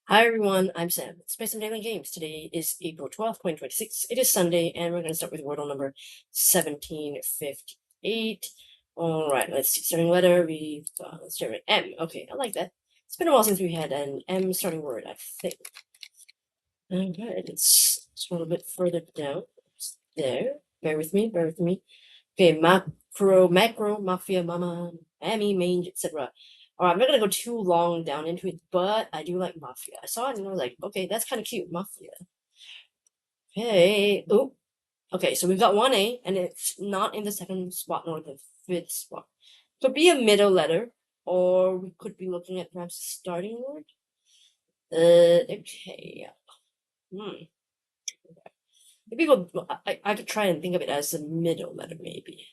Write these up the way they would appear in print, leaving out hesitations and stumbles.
Hi everyone, I'm Sam. Let's play some daily games. Today is April 12th, 2026. It is Sunday, and we're going to start with Wordle number 1758. Alright, let's see. Starting letter, let's start with M. Okay, I like that. It's been a while since we had an M starting word, I think. Alright, let's scroll a bit further down. There. Bear with me, bear with me. Okay, macro, mafia, mama, Amy, mange, etc. Alright, I'm not gonna go too long down into it, but I do like mafia. I saw it and I was like, okay, that's kind of cute, mafia. Okay, oh, okay, so we've got 1A, and it's not in the second spot nor the fifth spot. Could be a middle letter, or we could be looking at perhaps a starting word. Okay. Maybe I could try and think of it as a middle letter, maybe.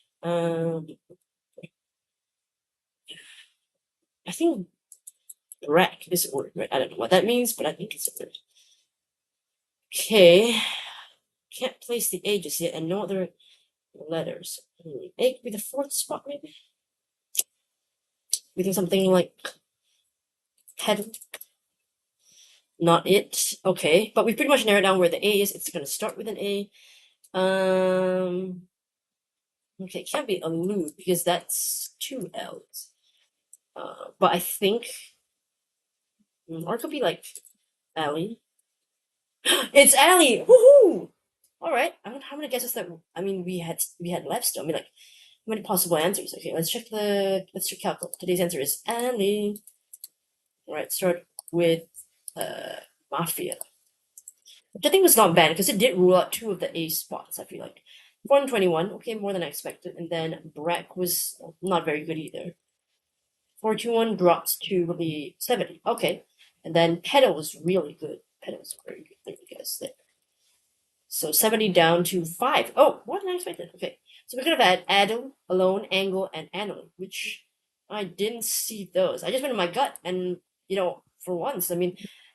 I think Brack is a word, right? I don't know what that means, but I think it's a word. Okay. Can't place the A just yet, and no other letters. A could be the fourth spot, maybe? We think something like pedal. Not it. Okay. But we pretty much narrowed down where the A is. It's gonna start with an A. Okay, it can't be a loop because that's two L's. But I think or it could be like alley. It's alley! Woohoo! Alright. How many guesses that we had left still. Like how many possible answers? Okay, let's check calculus. Today's answer is alley. Alright, start with mafia. Which I think was not bad because it did rule out two of the A spots, I feel like. 421, okay, more than I expected. And then Brack was not very good either. 421 drops to the 70. Okay. And then Pedal was really good. Pedal was very good. There we go. There. So 70 down to 5. Oh, more than I expected. Okay. So we could have had Addle, Alone, Angle, and Anole, which I didn't see those. I just went in my gut, and, for once,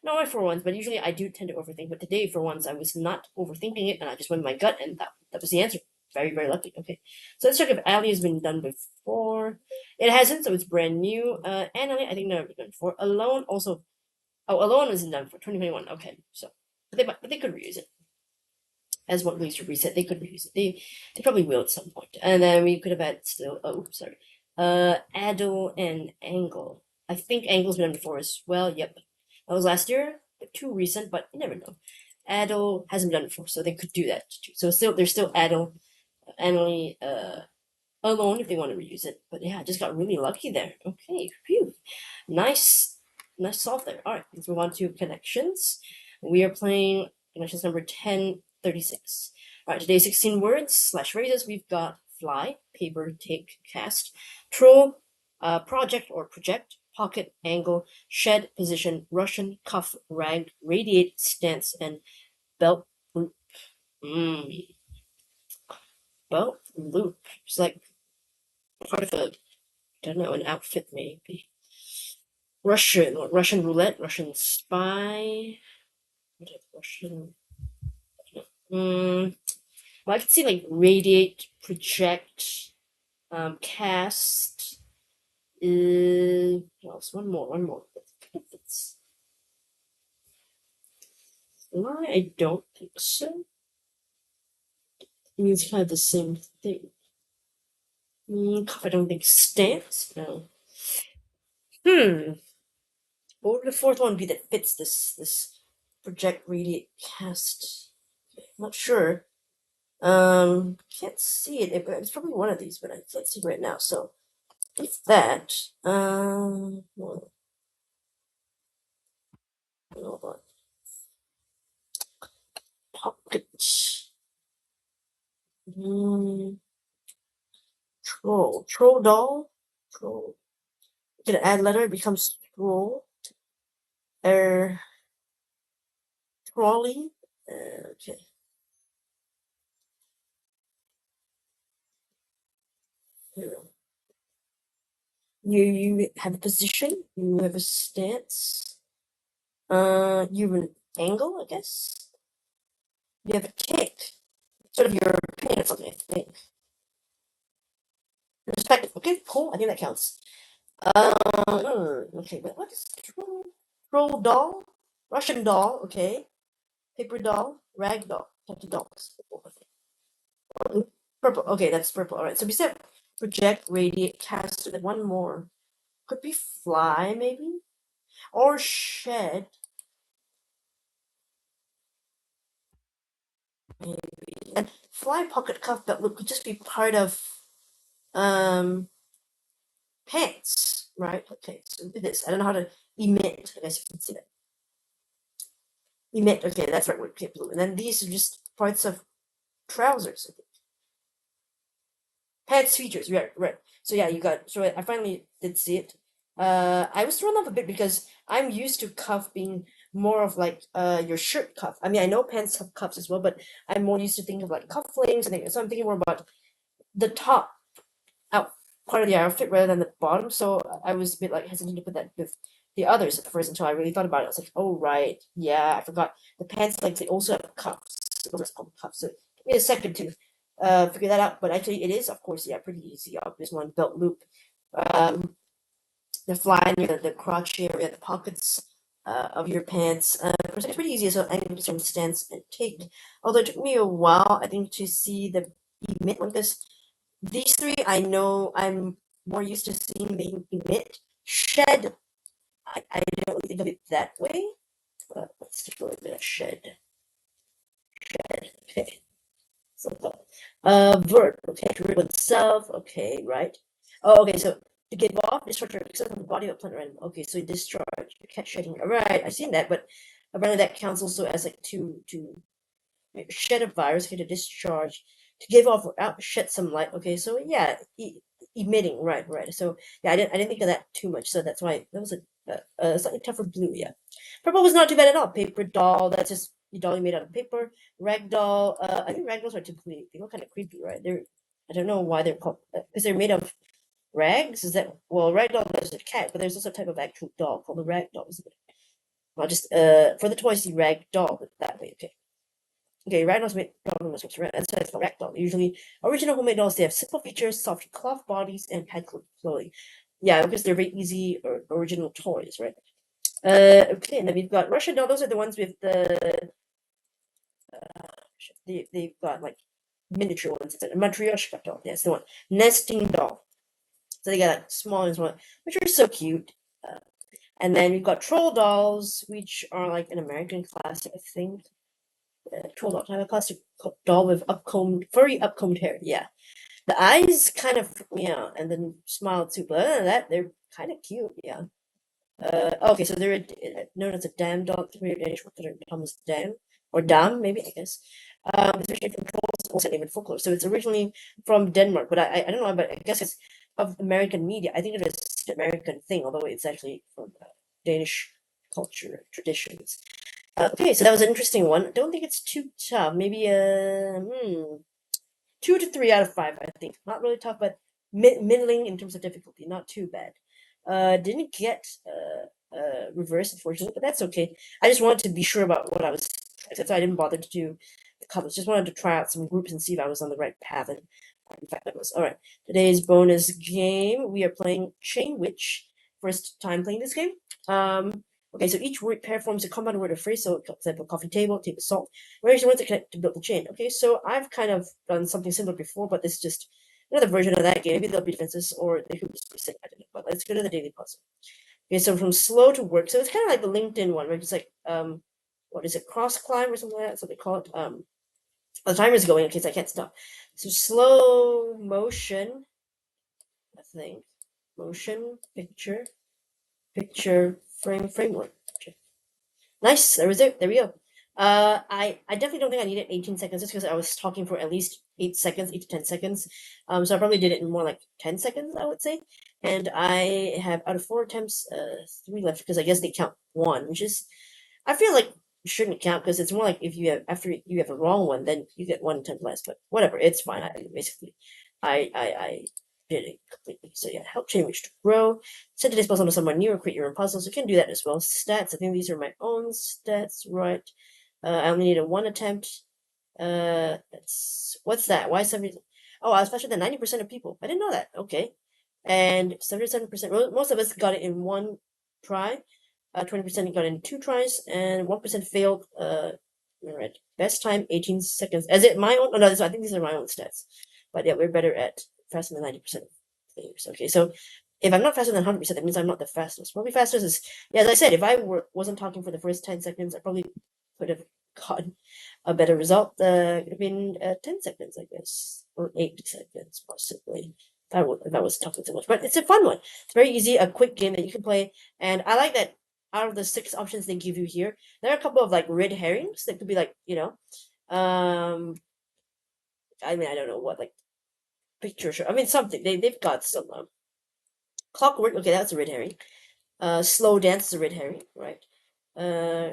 not for once, but usually I do tend to overthink. But today, for once, I was not overthinking it, and I just went in my gut, and that was the answer. Very, very lucky. Okay. So let's check if Alley has been done before. It hasn't, so it's brand new. Anole, I think never been done before. Alone, also. Oh, Alone wasn't done for 2021. Okay. So, but they could reuse it as one ways to reset. They could reuse it. They probably will at some point. And then we could have had still. Oh, sorry. Addle and Angle. I think Angle's been done before as well. Yep, that was last year. Too recent, but you never know. Addle hasn't been done before, so they could do that too. So there's still Addle, Annalie, Alone if they want to reuse it. But yeah, I just got really lucky there. Okay, phew. Nice solve there. All right, let's move on to connections. We are playing connections number 1036. All right, today's 16 words / phrases. We've got fly, paper, take, cast, troll, project or project, pocket, angle, shed, position, Russian, cuff, rag, radiate, stance, and belt loop. Belt loop. It's like part of I don't know, an outfit maybe. Russian roulette, Russian spy. Russian. Well, I can see like radiate, project, cast. What else? One more. Why? I don't think so. It means kind of the same thing. I don't think stance. No. What would the fourth one be that fits this project, radiate, cast? I'm not sure. Can't see it. It's probably one of these, but I can't see right now. So it's that. Well, hold on. Pocket. Troll doll. Troll. Get an add letter. It becomes troll. Trolley. Okay. You have a position. You have a stance. You have an angle, I guess. You have a kick. Sort of your opinion of something, I think. Perspective. Okay, cool. I think that counts. Okay, but what is troll doll? Russian doll, okay. Paper doll, rag doll, types of dolls. Purple, okay, that's purple. All right. So we said project, radiate, cast. Then one more. Could be fly, maybe, or shed, maybe. And fly, pocket, cuff, belt loop could just be part of um pants, right? Okay, so look at this. I don't know how to emit. I guess you can see that. Emit. Okay, that's right. Okay, blue. And then these are just parts of trousers. Pants features. Right, right. So yeah, you got. So I finally did see it. I was thrown off a bit because I'm used to cuff being more of like your shirt cuff. I mean, I know pants have cuffs as well, but I'm more used to thinking of like cufflinks and things. So I'm thinking more about the top out part of the outfit rather than the bottom. So I was a bit like hesitant to put that with the others at first until I really thought about it. I was like, oh right, yeah, I forgot the pants legs. They also have cuffs. Those are called cuffs. So give me a second to figure that out. But actually, it is of course yeah pretty easy. Obvious one belt loop, um, the fly near the crotch area, the pockets. Of your pants. It's pretty easy, so I can just from stance and take. Although it took me a while, I think, to see the emit one because these three, I know I'm more used to seeing being emit. Shed, I don't really think of it that way. But let's take a look at shed. Shed. Okay. So, verb. Okay. To rid oneself. Okay. Right. Oh, okay. So to give off, discharge or accept from the body of a plant or animal. Okay. So discharge. Catch shedding. All right. I've seen that, but apparently that counts also as like to shed a virus, get a discharge, to give off or out, shed some light. Okay, so yeah, emitting, right, right. So yeah, I didn't think of that too much. So that's why that was a slightly tougher blue. Yeah, purple was not too bad at all. Paper doll, that's just a doll you made out of paper. Rag doll, I think rag dolls are typically they look kind of creepy, right? I don't know why they're called because they're made of rags. Is that well, rag doll is a cat, but there's also a type of actual doll called a rag doll. Not just for the toys, the rag doll, but that way. Okay. Okay, ragdolls made doll scripts, right? And so it's called ragdoll. Usually, original homemade dolls, they have simple features, soft cloth bodies, and pad clothing. Yeah, because they're very easy original toys, right? Okay, and then we've got Russian doll. Those are the ones with they've got like miniature ones. It's a matryoshka doll. That's the one. Nesting doll. So they got like small and small, which are so cute. Uh, and then we've got troll dolls, which are like an American classic, I think. Troll doll. I have a plastic doll with furry upcombed hair. Yeah, the eyes kind of freak me out, and then smile too. But other than that, they're kind of cute. Yeah. Okay, so they're known as a dam dog. The Danish word for Thomas dam or dam, maybe I guess. It's originally from trolls, also named folklore. So it's originally from Denmark, but I don't know, but I guess it's of American media. I think it is an American thing, although it's actually from Danish culture traditions. Okay, so that was an interesting one. I don't think it's too tough. Maybe 2 to 3 out of 5. I think not really tough, but middling in terms of difficulty. Not too bad. Didn't get reverse unfortunately, but that's okay. I just wanted to be sure about what I was. So I didn't bother to do the colors. Just wanted to try out some groups and see if I was on the right path. And in fact, I was. All right. Today's bonus game. We are playing ChainWhich. First time playing this game. Okay, so each word pair forms a compound word or phrase. So, for example, coffee table, table salt. Whereas you want to connect to build the chain. Okay, so I've kind of done something similar before, but this is just another version of that game. Maybe there'll be differences, or they could just be sick. I don't know. But let's go to the daily puzzle. Okay, so from slow to work. So it's kind of like the LinkedIn one, right? It's like what is it, cross climb or something like that? That's what they call it. The timer's going in case I can't stop. So slow motion, I think. Motion, picture, framework. Nice. There was it. There we go. I definitely don't think I needed 18 seconds just because I was talking for at least 8 seconds, 8 to 10 seconds. So I probably did it in more like 10 seconds, I would say. And I have out of 4 attempts, 3 left because I guess they count 1, which is I feel like shouldn't count because it's more like if you have after you have a wrong one, then you get 1 attempt less. But whatever, it's fine. I did it completely. So yeah, help ChainWhich to grow. Send today's puzzle to someone new or create your own puzzles. You can do that as well. Stats. I think these are my own stats, right? I only need a 1 attempt. What's that? Why 70? Oh, I was faster than 90% of people. I didn't know that. Okay, and 77%. Most of us got it in 1 try. 20% got in 2 tries, and 1% failed. Alright. Best time 18 seconds. Is it my own? Oh, no, I think these are my own stats. But yeah, we're better at faster than 90% of players. Okay, so if I'm not faster than 100%, that means I'm not the fastest. Probably fastest is, yeah, as I said, if I wasn't talking for the first 10 seconds, I probably could have gotten a better result. It would have been 10 seconds, I guess, or 8 seconds, possibly. That was talking too much, but it's a fun one. It's very easy, a quick game that you can play, and I like that. Out of the 6 options they give you here, there are a couple of like red herrings that could be like, I mean, I don't know what, like picture show. I mean, something they've got some clockwork. Okay, that's a red herring. Slow dance is a red herring, right?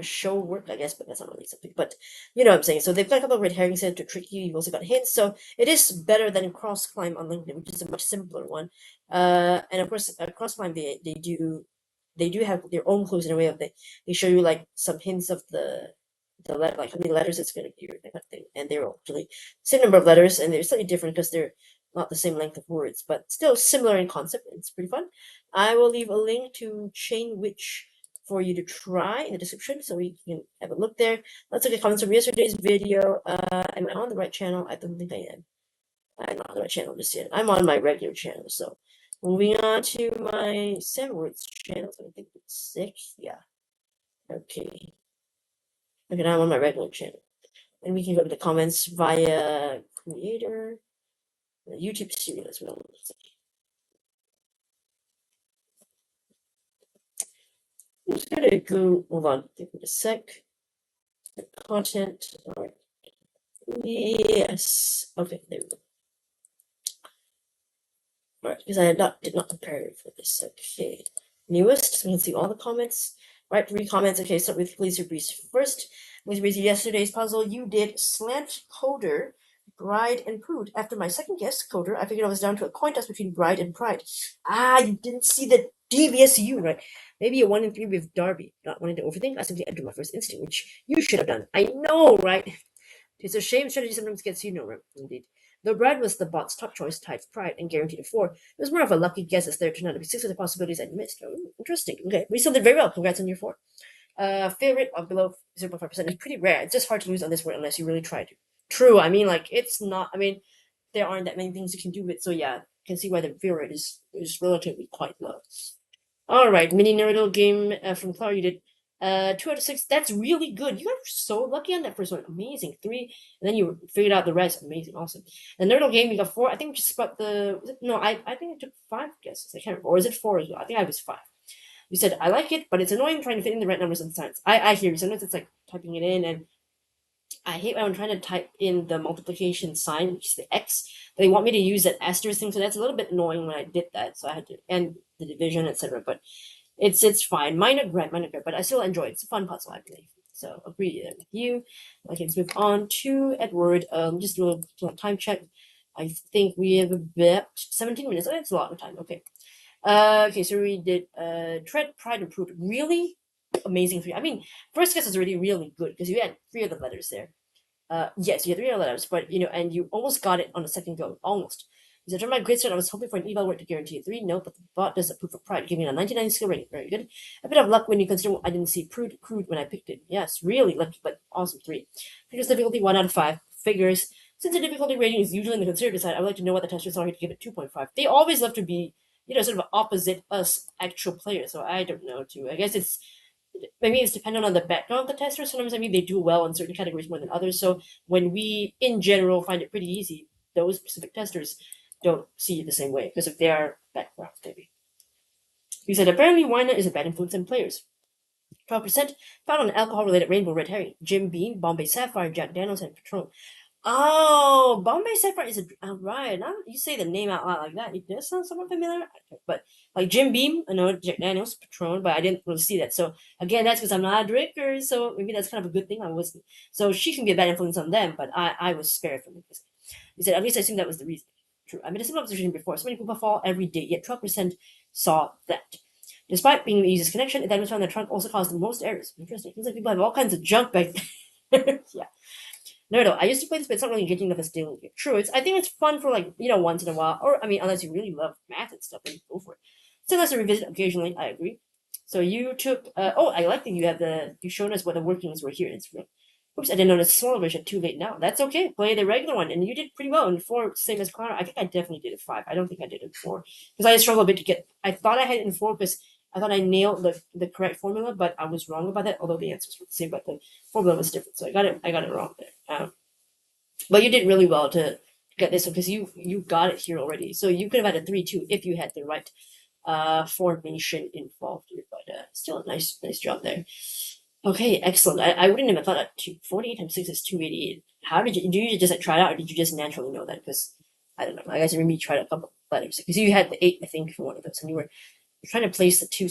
Show work, I guess, but that's not really something. But you know what I'm saying. So they've got a couple of red herrings here to trick you. You've also got hints. So it is better than cross climb on LinkedIn, which is a much simpler one. And of course, cross climb they do have their own clues in a way of they show you like some hints of the letter, like how many letters it's going to be, that kind of thing. And they're actually same number of letters, and they're slightly different because they're not the same length of words, but still similar in concept. It's pretty fun. I will leave a link to ChainWhich for you to try in the description, so you can have a look there. Let's look at comments from yesterday's video. Am I on the right channel? I don't think I am. I'm not on the right channel just yet. I'm on my regular channel, so moving on to my 7 words channel. So I think it's 6. Yeah. Okay. Okay, now I'm on my regular channel. And we can go to the comments via creator, the YouTube studio as well. I'm just gonna go, hold on, give me a sec. Content, all right. Yes, okay, there we go. All right, because I did not prepare for this. Okay, newest, so we can see all the comments. Right, 3 comments. Okay, start with Glacier Breeze first. Glacier Breeze, yesterday's puzzle, you did Slant Coder, Bride and Prude. After my second guess, Coder, I figured I was down to a coin toss between Bride and Pride. Ah, you didn't see the devious you, right? Maybe a 1 in 3 with Darby. Not wanting to overthink, I simply entered my first instinct, which you should have done. I know, right? It's a shame strategy sometimes gets you nowhere, indeed. Though Bride was the bot's top choice, tied for Pride, and guaranteed a 4, it was more of a lucky guess as there turned out to be 6 other possibilities I'd missed. Oh, interesting. Okay, we still did very well. Congrats on your 4. Favorite of below 0.5% is pretty rare. It's just hard to lose on this word unless you really try to. True, I mean, like, it's not, I mean, there aren't that many things you can do with, so yeah, you can see why the view rate is relatively quite low. Alright, mini Nerdle game from Clara, you did 2 out of 6. That's really good. You guys were so lucky on that first one. Amazing. 3, and then you figured out the rest. Amazing. Awesome. The Nerdle game, you got 4. I think just about no, I think I took 5 guesses. I can't remember. Or is it 4 as well? I think I was 5. You said, I like it, but it's annoying trying to fit in the right numbers sometimes. I hear you. Sometimes it's like typing it in, and I hate when I'm trying to type in the multiplication sign, which is the X. They want me to use that asterisk thing, so that's a little bit annoying when I did that. So I had to end the division, etc. But it's fine. Minor regret, but I still enjoy it. It's a fun puzzle, I believe. So agree with you. Okay, let's move on to Edward. Just do a time check. I think we have about 17 minutes. Oh, that's a lot of time. Okay. Okay, so we did Tread, Pride, and Prude. Really amazing 3. I mean, first guess is already really good because you had 3 of the letters there. Yes, you had 3 of the letters, but and you almost got it on the second go. Almost. He said, during my grade start, I was hoping for an eval word to guarantee a 3. No, but the bot does approve of Pride, giving it a 99 skill rating. Very good. A bit of luck when you consider I didn't see Prude when I picked it. Yes, really lucky, but awesome 3. Figures difficulty 1 out of 5. Figures. Since the difficulty rating is usually in the considered side, I would like to know what the testers are here to give it 2.5. They always love to be, sort of opposite us actual players. So I don't know too. I guess maybe it's dependent on the background of the tester. Sometimes I mean they do well in certain categories more than others. So when we in general find it pretty easy, those specific testers don't see it the same way because of their background, maybe. He said apparently wine is a bad influence on players. 12% found on alcohol-related rainbow red herring. Jim Beam, Bombay Sapphire, Jack Daniels, and Patron. Oh, Bombay Sapphire is right. Now you say the name out loud like that, it does sound somewhat familiar. But like Jim Beam, I know Jack Daniels, Patron, but I didn't really see that. So again, that's because I'm not a drinker. So maybe that's kind of a good thing. I wasn't. So she can be a bad influence on them, but I was spared from it. He said at least I assume that was the reason. True. I made a similar observation before. So many people fall every day, yet 12% saw that. Despite being the easiest connection, that was found the trunk also caused the most errors. Interesting. Seems like people have all kinds of junk back there. Yeah. No, I used to play this, but it's not really engaging enough as daily. True, I think it's fun for like, once in a while. Or I mean, unless you really love math and stuff, then go for it. Still has to revisit occasionally, I agree. So you took. Oh, I like that you showed us what the workings were here. It's real. Oops, I didn't notice smaller version. Too late now. That's okay. Play the regular one, and you did pretty well in 4, same as Connor. I think I definitely did it 5. I don't think I did it 4 because I struggled a bit to get. I thought I had it in 4 because I thought I nailed the correct formula, but I was wrong about that. Although the answers were the same, but the formula was different, so I got it wrong there. But you did really well to get this one because you got it here already. So you could have had a 3-2 if you had the right formation involved here. But still a nice job there. Okay, excellent. I wouldn't have thought that 48 times 6 is 288. How did you just like, try it out, or did you just naturally know that? Because I don't know. I guess maybe you tried a couple letters because you had the 8, I think, for one of those, and you were trying to place the 2